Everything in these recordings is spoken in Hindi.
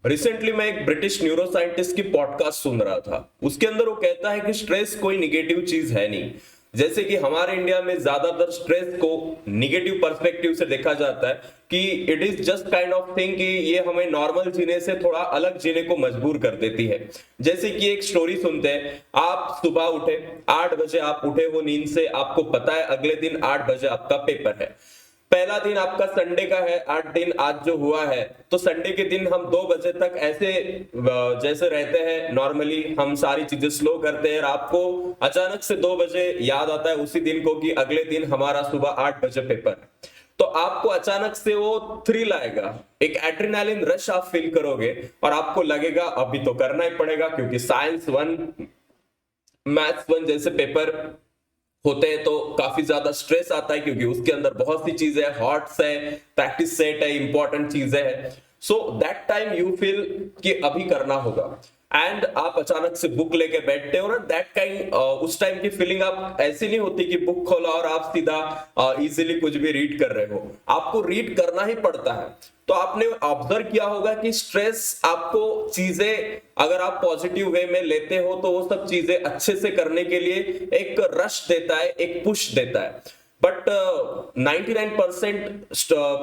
रिसेंटली मैं एक ब्रिटिश न्यूरो साइंटिस्ट की पॉडकास्ट सुन रहा था। उसके अंदर वो कहता है कि स्ट्रेस कोई निगेटिव चीज है नहीं। जैसे कि हमारे इंडिया में ज्यादातर स्ट्रेस को निगेटिव पर्सपेक्टिव से देखा जाता है कि it is just kind of thing कि ये हमें नॉर्मल जीने से थोड़ा अलग जीने को मजबूर कर देती है। जैसे कि एक स्टोरी सुनते हैं, आप सुबह उठे, 8 बजे आप उठे हो नींद से, आपको पता है अगले दिन 8 बजे आपका पेपर है। पहला दिन आपका संडे का है, 8 दिन आज जो हुआ है, तो संडे के दिन हम 2 बजे तक ऐसे जैसे रहते हैं नॉर्मली, हम सारी चीजें स्लो करते हैं और आपको अचानक से 2 बजे याद आता है उसी दिन को कि अगले दिन हमारा सुबह 8 बजे पेपर है। तो आपको अचानक से वो थ्रिल आएगा, एक एड्रेनालिन रश आप फील करोगे और आपको लगेगा अभी तो करना ही पड़ेगा, क्योंकि साइंस 1 मैथ्स 1 जैसे पेपर होते हैं तो काफी ज्यादा स्ट्रेस आता है, क्योंकि उसके अंदर बहुत सी चीजें, हॉट्स है, प्रैक्टिस सेट है, इंपॉर्टेंट चीजें है। So that time you feel कि अभी करना होगा, एंड आप अचानक से बुक लेके बैठते हो ना, दैट काइंड उस टाइम की फीलिंग आप ऐसी नहीं होती कि बुक खोला और आप सीधा इजीली कुछ भी रीड कर रहे हो, आपको रीड करना ही पड़ता है। तो आपने ऑब्जर्व किया होगा कि स्ट्रेस आपको चीजें, अगर आप पॉजिटिव वे में लेते हो तो वो सब चीजें अच्छे से करने के लिए एक रश देता है, एक पुश देता है। बट 99%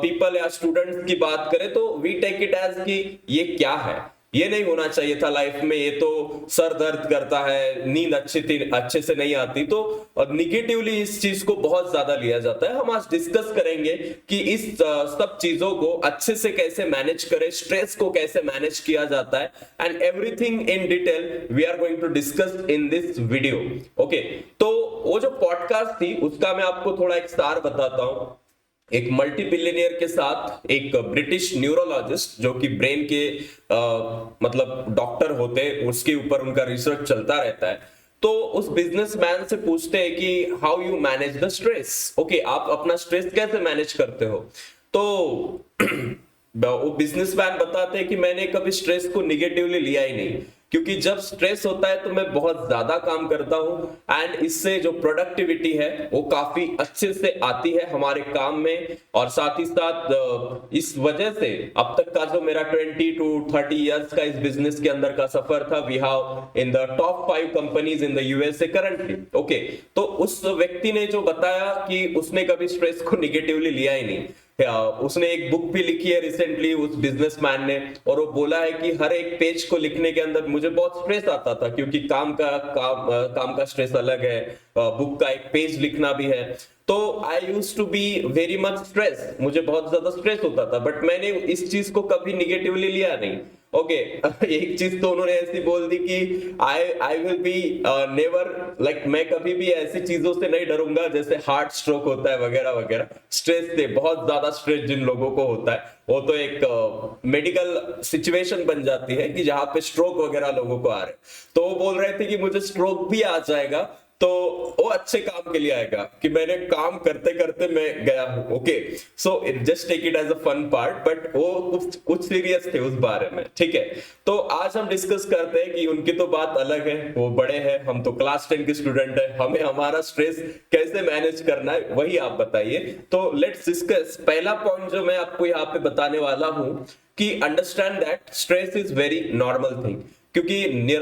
पीपल या स्टूडेंट्स की बात करें तो वी टेक इट एज कि ये क्या है, ये नहीं होना चाहिए था लाइफ में, ये तो सर दर्द करता है, नींद अच्छे से नहीं आती, तो निगेटिवली इस चीज को बहुत ज्यादा लिया जाता है। हम आज डिस्कस करेंगे कि इस सब चीजों को अच्छे से कैसे मैनेज करें, स्ट्रेस को कैसे मैनेज किया जाता है, and everything in detail we are going to discuss in this video. Okay, तो वो जो पॉडकास्ट थी उसका मैं आपको थोड़ा एक सार बताता हूं। एक मल्टी बिलियनियर के साथ एक ब्रिटिश न्यूरोलॉजिस्ट जो कि ब्रेन के मतलब डॉक्टर होते हैं, उसके ऊपर उनका रिसर्च चलता रहता है। तो उस बिजनेसमैन से पूछते हैं कि how you manage the stress. Okay, आप अपना स्ट्रेस कैसे मैनेज करते हो? तो वो बिजनेसमैन बताते हैं कि मैंने कभी स्ट्रेस को निगेटिवली लिया ही नहीं, क्योंकि जब स्ट्रेस होता है तो मैं बहुत ज्यादा काम करता हूं एंड इससे जो प्रोडक्टिविटी है वो काफी अच्छे से आती है हमारे काम में। और साथ ही साथ इस वजह से अब तक का जो मेरा 20 to 30 इयर्स का इस बिजनेस के अंदर का सफर था, we have in the top 5 companies in the USA currently. Okay, तो उस व्यक्ति ने जो बताया कि उसने कभी स्ट्रेस को निगेटिवली लिया ही नहीं। उसने एक बुक भी लिखी है रिसेंटली उस बिजनेसमैन ने, और वो बोला है कि हर एक पेज को लिखने के अंदर मुझे बहुत स्ट्रेस आता था, क्योंकि काम का स्ट्रेस अलग है, बुक का एक पेज लिखना भी है। तो I used to be very much stress, मुझे बहुत ज्यादा स्ट्रेस होता था, बट मैंने इस चीज को कभी निगेटिवली लिया नहीं। ओके, एक चीज तो उन्होंने ऐसी बोल दी कि I will be never like, मैं कभी भी ऐसी चीजों से नहीं डरूंगा जैसे हार्ट स्ट्रोक होता है वगैरह वगैरह। स्ट्रेस से, बहुत ज्यादा स्ट्रेस जिन लोगों को होता है वो तो एक मेडिकल सिचुएशन बन जाती है कि जहां पे स्ट्रोक वगैरह लोगों को आ रहे, तो वो बोल रहे थे कि मुझे स्ट्रोक भी आ जाएगा तो वो अच्छे काम के लिए आएगा, कि मैंने काम करते करते मैं गया हूं। Okay, so just take it as a fun part, but वो कुछ सीरियस थे उस बारे में। ठीक है, तो आज हम डिस्कस करते हैं कि उनकी तो बात अलग है, वो बड़े हैं, हम तो क्लास 10 के स्टूडेंट है, हमें हमारा स्ट्रेस कैसे मैनेज करना है वही आप बताइए। तो लेट्स डिस्कस। पहला पॉइंट जो मैं आपको यहाँ पे बताने वाला हूं कि understand that stress is very normal thing, क्योंकि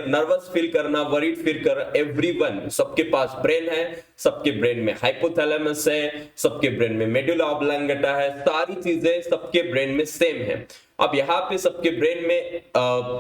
नर्वस फील करना, वरीड फील करना, एवरीवन, सबके पास ब्रेन है, सबके ब्रेन में हाइपोथैलेमस है, सबके ब्रेन में मेडुला ऑब्लांगेटा है, सारी चीजें सबके ब्रेन में सेम है। अब यहाँ पे सबके ब्रेन में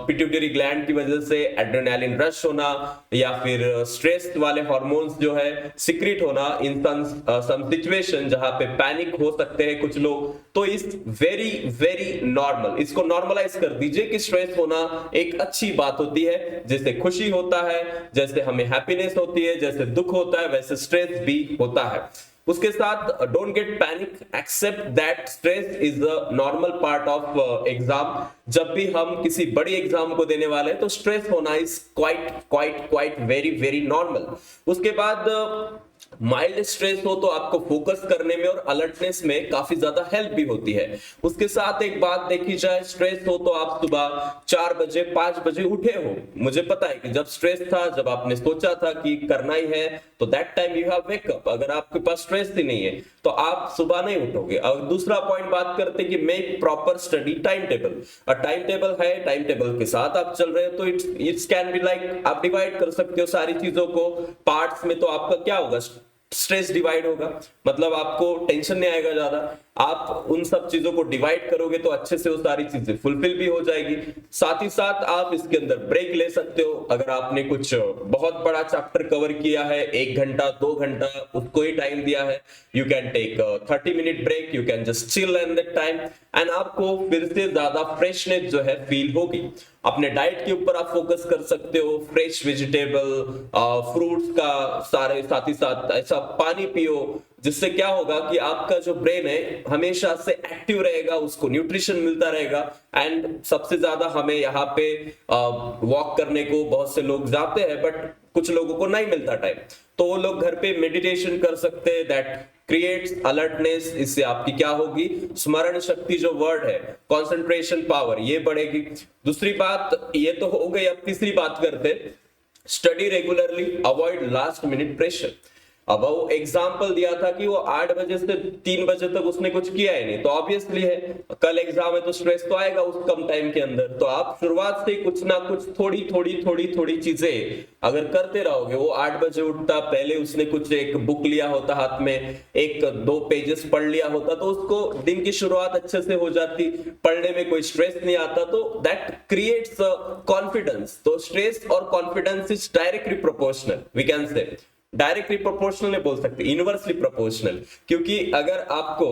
पिट्यूटरी ग्लैंड की वजह से एड्रेनालिन रश होना या फिर स्ट्रेस वाले हार्मोन्स जो है सिक्रीट होना, इन सम सिचुएशन जहां पे पैनिक हो सकते हैं कुछ लोग, तो इस वेरी वेरी नॉर्मल, इसको नॉर्मलाइज कर दीजिए कि स्ट्रेस होना एक अच्छी बात होती है। जैसे खुशी होता है, जैसे हमें हैप्पीनेस होती है, जैसे दुख होता है, वैसे स्ट्रेस भी होता है। उसके साथ don't get panic, accept that stress is a normal part of exam. जब भी हम किसी बड़ी एग्जाम को देने वाले हैं तो स्ट्रेस होना is quite quite quite very very normal. उसके बाद माइल्ड स्ट्रेस हो तो आपको फोकस करने में और अलर्टनेस में काफी ज्यादा हेल्प भी होती है। उसके साथ एक बात देखी जाए, स्ट्रेस हो तो आप सुबह 4 बजे 5 बजे उठे हो, मुझे पता है कि जब स्ट्रेस था, जब आपने सोचा था कि करना ही है, तो that time you have wake up. अगर आपके पास स्ट्रेस ही नहीं है तो आप सुबह नहीं उठोगे। और दूसरा पॉइंट बात करते हैं कि make proper study time table. और टाइम टेबल है, टाइम टेबल के साथ आप चल रहे हो तो इट्स कैन बी लाइक, आप डिवाइड कर सकते हो सारी चीजों को पार्ट्स में, तो आपका क्या होगा, स्ट्रेस डिवाइड होगा, मतलब आपको टेंशन नहीं आएगा ज्यादा। आप उन सब चीजों को डिवाइड करोगे तो अच्छे से वो सारी चीजें फुलफिल भी हो जाएगी। साथ ही साथ आप इसके अंदर ब्रेक ले सकते हो। अगर आपने कुछ बहुत बड़ा चैप्टर कवर किया है, 1 घंटा 2 घंटा उसको ही टाइम दिया है, you can take 30 minute break, you can just chill in that time, and आपको फिर से ज्यादा फ्रेशनेस जो है फील होगी। अपने डाइट के ऊपर आप फोकस कर सकते हो, फ्रेश वेजिटेबल, फ्रूट्स का सारे, साथ ही साथ ऐसा पानी पियो जिससे क्या होगा कि आपका जो ब्रेन है हमेशा से एक्टिव रहेगा, उसको न्यूट्रिशन मिलता रहेगा। एंड सबसे ज्यादा हमें यहाँ पे वॉक करने को बहुत से लोग जाते हैं, बट कुछ लोगों को नहीं मिलता टाइम, तो वो लोग घर पे मेडिटेशन कर सकते हैं, दैट क्रिएट्स अलर्टनेस। इससे आपकी क्या होगी, स्मरण शक्ति जो वर्ड है, कंसंट्रेशन पावर, ये बढ़ेगी। दूसरी बात ये तो हो गई। अब तीसरी बात करते, study regularly, avoid last minute pressure. अब वो एग्जाम्पल दिया था कि वो 8 बजे से 3 बजे तक उसने कुछ किया ही नहीं, तो ऑब्वियसली है कल एग्जाम है तो स्ट्रेस तो आएगा उस कम टाइम के अंदर। तो आप शुरुआत से कुछ ना कुछ थोड़ी चीजें अगर करते रहोगे। वो 8 बजे उठता, पहले उसने कुछ एक बुक लिया होता हाथ में, 1-2 पेजेस पढ़ लिया होता, तो उसको दिन की शुरुआत अच्छे से हो जाती, पढ़ने में कोई स्ट्रेस नहीं आता, तो दैट क्रिएट्स कॉन्फिडेंस। तो स्ट्रेस और confidence is directly proportional, we can say directly proportional नहीं बोल सकते, इनवर्सली प्रोपोर्शनल। क्योंकि अगर आपको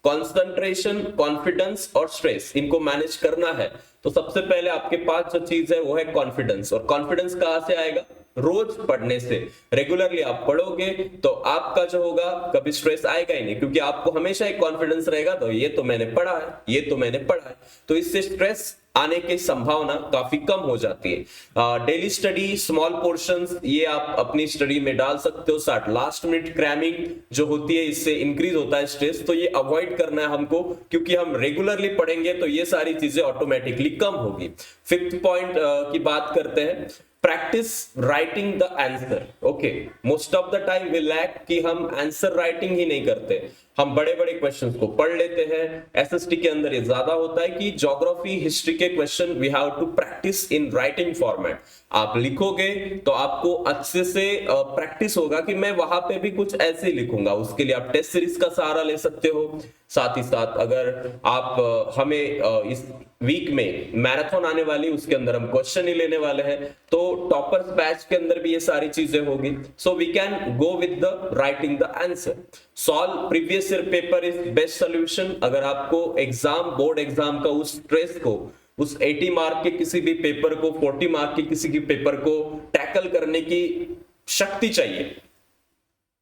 कंसंट्रेशन, कॉन्फिडेंस और स्ट्रेस इनको मैनेज करना है तो सबसे पहले आपके पास जो चीज है वो है कॉन्फिडेंस। और कॉन्फिडेंस कहां से आएगा, रोज पढ़ने से। रेगुलरली आप पढ़ोगे तो आपका जो होगा कभी स्ट्रेस आएगा ही नहीं, क्योंकि आपको हमेशा एक कॉन्फिडेंस रहेगा, तो ये तो मैंने पढ़ा है, ये तो मैंने पढ़ा है, तो इससे स्ट्रेस आने की संभावना काफी कम हो जाती है। डेली स्टडी, स्मॉल पोर्शंस, ये आप अपनी स्टडी में डाल सकते हो। 60 लास्ट मिनट क्रैमिंग जो होती है, इससे इंक्रीज होता है स्ट्रेस, तो ये अवॉइड करना है हमको, क्योंकि हम रेगुलरली पढ़ेंगे तो ये सारी चीजें ऑटोमेटिकली कम होगी। 5th पॉइंट की बात करते हैं, practise writing the answer. Okay, most of the time we lack कि हम आंसर राइटिंग ही नहीं करते, हम बड़े बड़े क्वेश्चंस को पढ़ लेते हैं। एसएसटी के अंदर ये ज्यादा होता है कि ज्योग्राफी, हिस्ट्री के question we have to practise in writing format. आप लिखोगे तो आपको अच्छे से प्रैक्टिस होगा कि मैं वहां पे भी कुछ ऐसे ही लिखूंगा। उसके लिए आप टेस्ट सीरीज का सहारा ले सकते हो। साथ ही साथ अगर आप हमें इस वीक में मैराथन आने वाली, उसके अंदर हम क्वेश्चन ही लेने वाले हैं, तो टॉपर्स बैच के अंदर भी ये सारी चीजें होगी। So we can go with the writing the answer. Solve previous year paper is best solution. अगर आपको एग्जाम, बोर्ड एग्जाम का उस स्ट्रेस को, उस 80 मार्क के किसी भी पेपर को, 40 मार्क के किसी भी पेपर को टैकल करने की शक्ति चाहिए,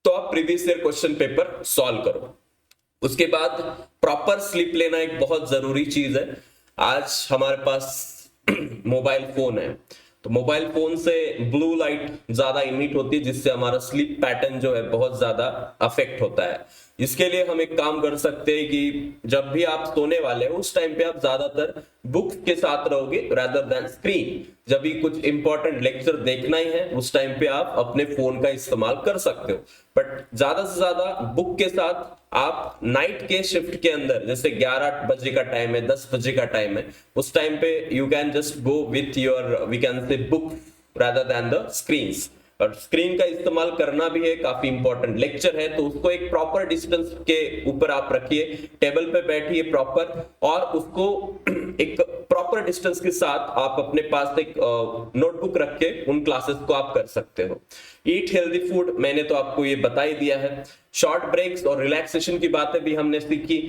तो आप previous year question paper solve करो। उसके बाद प्रॉपर स्लीप लेना एक बहुत जरूरी चीज है। आज हमारे पास मोबाइल फोन है, तो मोबाइल फोन से ब्लू लाइट ज्यादा इमिट होती है, जिससे हमारा स्लीप पैटर्न जो है बहुत ज्यादा अफेक्ट होता है। इसके लिए हम एक काम कर सकते हैं कि जब भी आप सोने वाले हो उस टाइम पे आप ज्यादातर बुक्स के साथ रहोगे रादर देन स्क्रीन। जब भी कुछ इंपॉर्टेंट लेक्चर देखना ही है उस टाइम पे आप अपने फोन का इस्तेमाल कर सकते हो, बट ज्यादा से ज्यादा बुक के साथ आप नाइट के शिफ्ट के अंदर, जैसे 11 बजे का टाइम है, 10 बजे का टाइम है, उस टाइम पे you can just go with your, we can say, book rather than the screens. और स्क्रीन का इस्तेमाल करना भी है, काफी इंपॉर्टेंट लेक्चर है, तो उसको एक प्रॉपर डिस्टेंस के ऊपर आप रखिए, टेबल पे बैठिए प्रॉपर, और उसको एक प्रॉपर डिस्टेंस के साथ आप अपने पास एक नोटबुक रख के उन क्लासेस को आप कर सकते हो। ईट हेल्दी फूड, मैंने तो आपको ये बता ही दिया है। शॉर्ट ब्रेक्स और रिलैक्सेशन की बातें भी हमने सीखी।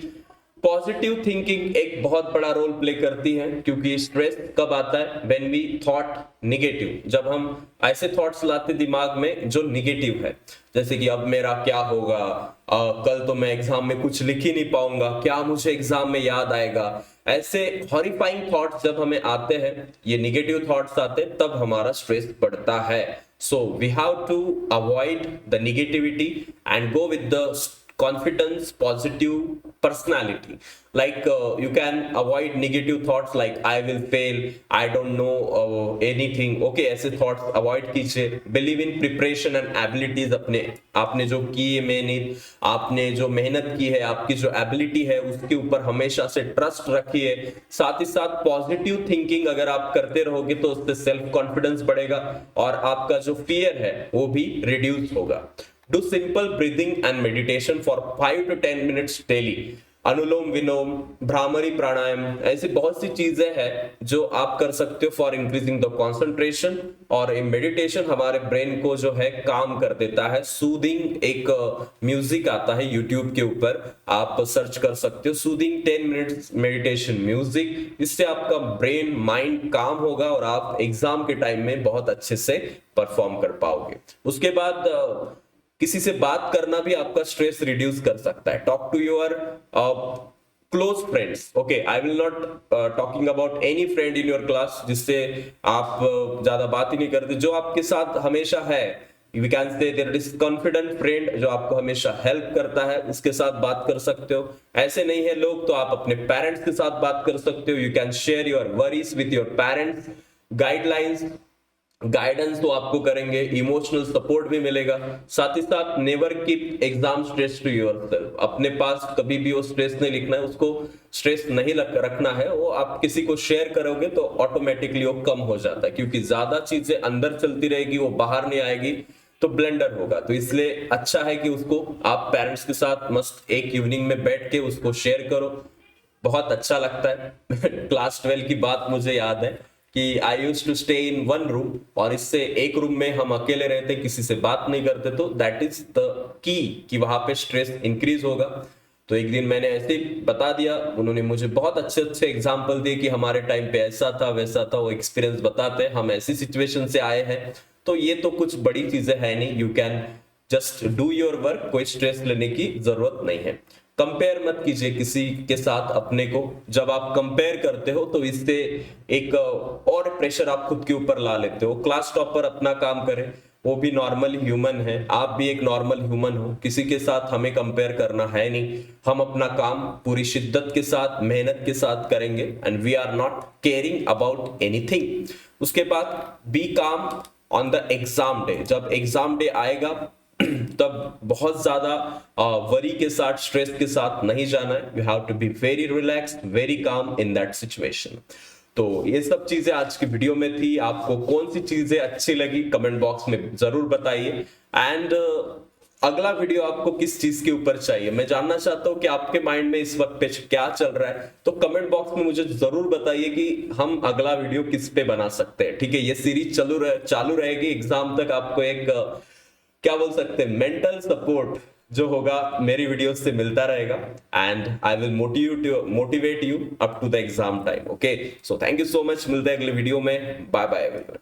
पॉजिटिव थिंकिंग एक बहुत बड़ा रोल प्ले करती है, क्योंकि स्ट्रेस कब आता है, व्हेन वी थॉट निगेटिव, जब हम ऐसे थॉट्स लाते दिमाग में जो निगेटिव है, जैसे कि अब मेरा क्या होगा, कल तो मैं एग्जाम में कुछ लिख ही नहीं पाऊंगा, क्या मुझे एग्जाम में याद आएगा, ऐसे हॉरिफाइंग थॉट्स जब हमें आते हैं, ये निगेटिव थॉट्स आते हैं, तब हमारा स्ट्रेस बढ़ता है। So we have to avoid the negativity and go with the confidence, positive personality. Like you can avoid negative thoughts like I will fail, I don't know anything. Okay, ऐसे thoughts avoid कीजिए. Believe in preparation and abilities. अपने आपने जो किए मेहनत, आपने जो मेहनत की है, आपकी जो एबिलिटी है उसके ऊपर हमेशा से ट्रस्ट रखिए. साथ ही साथ पॉजिटिव थिंकिंग अगर आप करते रहोगे तो उससे सेल्फ कॉन्फिडेंस बढ़ेगा और आपका जो फियर है वो भी रिड्यूस होगा. Do simple breathing and meditation for 5 to 10 minutes daily. अनुलोम विलोम, भ्रामरी प्राणायाम, ऐसी बहुत सी चीजें हैं जो आप कर सकते हो फॉर इंक्रीजिंग द कंसंट्रेशन. और मेडिटेशन हमारे ब्रेन को जो है काम कर देता है. सूदिंग एक म्यूजिक आता है यूट्यूब के ऊपर, आप सर्च कर सकते हो सूदिंग 10 मिनट्स मेडिटेशन म्यूजिक. इससे आपका ब्रेन माइंड काम होगा और आप एग्जाम के टाइम में बहुत अच्छे से परफॉर्म कर पाओगे. उसके बाद किसी से बात करना भी आपका स्ट्रेस रिड्यूस कर सकता है. Talk to your close friends. Okay, I will not talking about any friend in your class जिससे आप ज्यादा बात ही नहीं करते, जो आपके साथ हमेशा है. We can say there is confident friend जो आपको हमेशा हेल्प करता है, उसके साथ बात कर सकते हो. ऐसे नहीं है लोग तो आप अपने पेरेंट्स के साथ बात कर सकते हो. You can share your worries with your parents. Guidelines, guidance तो आपको करेंगे, इमोशनल सपोर्ट भी मिलेगा. साथ ही साथ never keep exam stress to yourself. अपने पास कभी भी वो स्ट्रेस नहीं लिखना है, उसको स्ट्रेस नहीं रखना है. वो आप किसी को शेयर करोगे तो ऑटोमेटिकली वो कम हो जाता है, क्योंकि ज्यादा चीजें अंदर चलती रहेगी, वो बाहर नहीं आएगी तो ब्लेंडर होगा. तो इसलिए अच्छा है कि उसको आप पेरेंट्स के साथ मस्त एक इवनिंग में बैठ के उसको शेयर करो. बहुत अच्छा लगता है. क्लास 12 की बात मुझे याद है कि I used to stay in one room, और इससे एक रूम में हम अकेले रहते, किसी से बात नहीं करते. तो दैट इज द की कि वहां पे स्ट्रेस इंक्रीज होगा. तो एक दिन मैंने ऐसे ही बता दिया, उन्होंने मुझे बहुत अच्छे अच्छे एग्जाम्पल दिए कि हमारे टाइम पे ऐसा था वैसा था. वो एक्सपीरियंस बताते हैं, हम ऐसी सिचुएशन से आए हैं. तो ये तो कुछ बड़ी चीजें है नहीं. You can just do your work. कोई स्ट्रेस लेने की जरूरत नहीं है. कंपेयर मत कीजिए किसी के साथ अपने को. जब आप कंपेयर करते हो तो इससे एक और प्रेशर आप खुद के ऊपर ला लेते हो. क्लास टॉपर अपना काम करे, वो भी नॉर्मल ह्यूमन है, आप भी एक नॉर्मल ह्यूमन हो. किसी के साथ हमें कंपेयर करना है नहीं. हम अपना काम पूरी शिद्दत के साथ, मेहनत के साथ करेंगे and we are not caring about anything. उसके बाद be calm on the exam day. जब एग्जाम डे आएगा तब बहुत ज्यादा वरी के साथ, स्ट्रेस के साथ नहीं जाना है. You have to be very relaxed, very calm in that situation. तो ये सब चीजें आज की वीडियो में थी. आपको कौन सी चीजें अच्छी लगी कमेंट बॉक्स में जरूर बताइए. एंड अगला वीडियो आपको किस चीज के ऊपर चाहिए, मैं जानना चाहता हूं कि आपके माइंड में इस वक्त पे क्या चल रहा है. तो कमेंट बॉक्स में मुझे जरूर बताइए कि हम अगला वीडियो किस पे बना सकते हैं. ठीक है, ये सीरीज चालू रहेगी एग्जाम तक. आपको एक क्या बोल सकते हैं, मेंटल सपोर्ट जो होगा मेरी वीडियोस से मिलता रहेगा. And I will motivate you up to the exam time. Okay, so thank you so much. मिलते हैं अगले वीडियो में. Bye bye everyone.